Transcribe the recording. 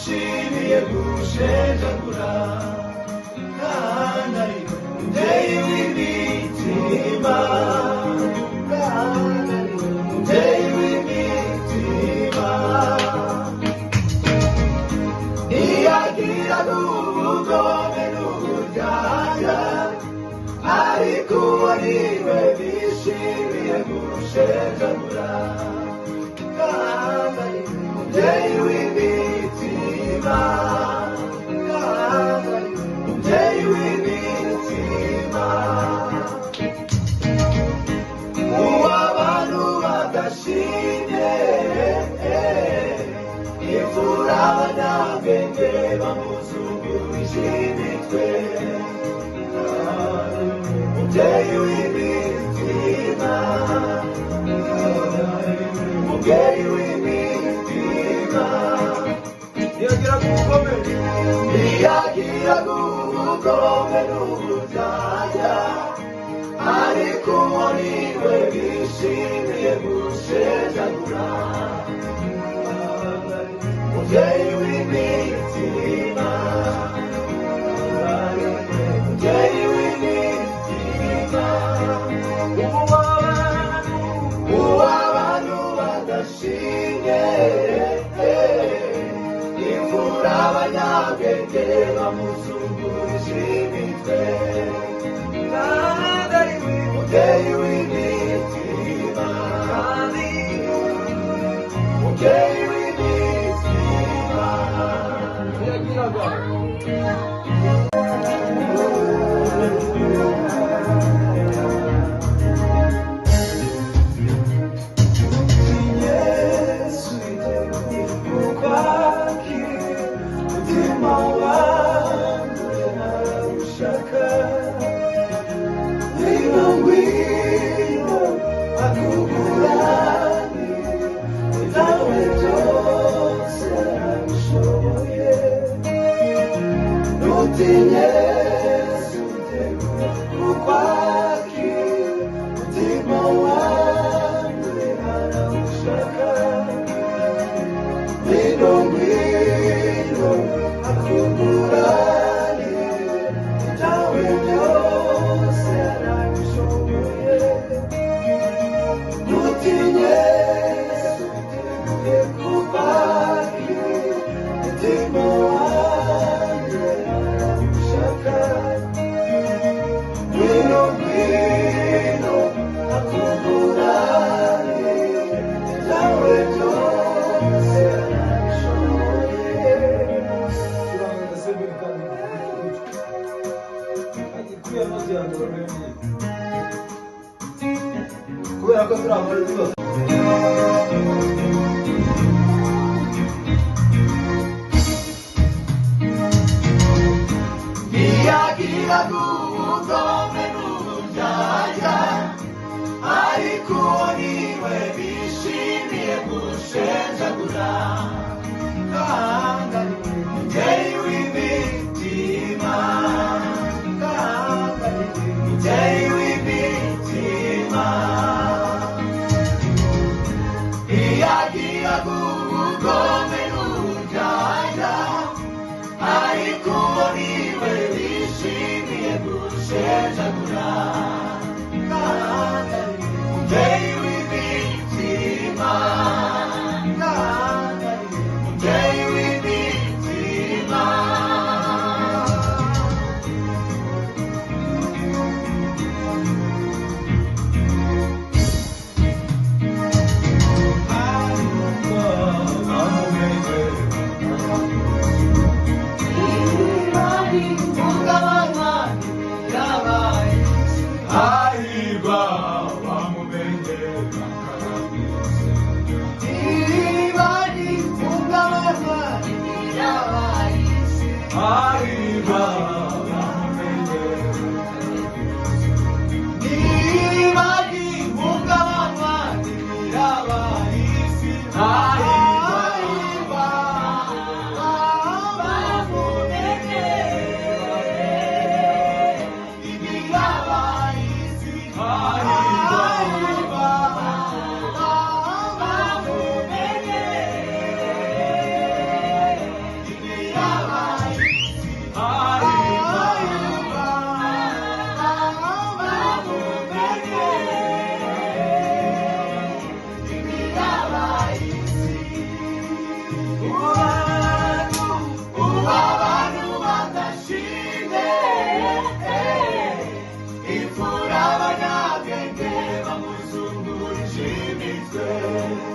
bishimiye gushenjagura kandi ari umubyeyi w'imitima kandi ari umubyeyi w'imitima ntiyagiraga ubugome n'uburyarya ariko uwo niwe bishimiye gushenjagura kandi ari umubyeyi w'imitima kandi ari umubyeyi w'imitima uw'abantu badashimye imfura abanyabwenge bamuzungurije imitwe umubyeyi w'imitima umubyeyi w'imitima ntiyagiraga ubugome n'uburyarya ariko uwo niwe bishimiye gushenjagura umubyeyi w'imitima umubyeyi w'imitima uw'abantu badashimye imfura abanyabwenge bamuzungurije imitwe kandi ari umubyeyi w'imitima kandi umubyeyi w'imitima yagiraga kubera ko turi abagore rwose ntiyagiraga ubugome n'uburyarya ariko uwo niwe bishimiye gushenjagura kandi ari umubyeyi w'imitima kandi ari umubyeyi w'imitima ntiyagiraga ubugome n'uburyarya ariko uwo niwe bishimiye gushenjagura kandi ari umubyeyi w'imitima kandi ari umubyeyi w'imitima twese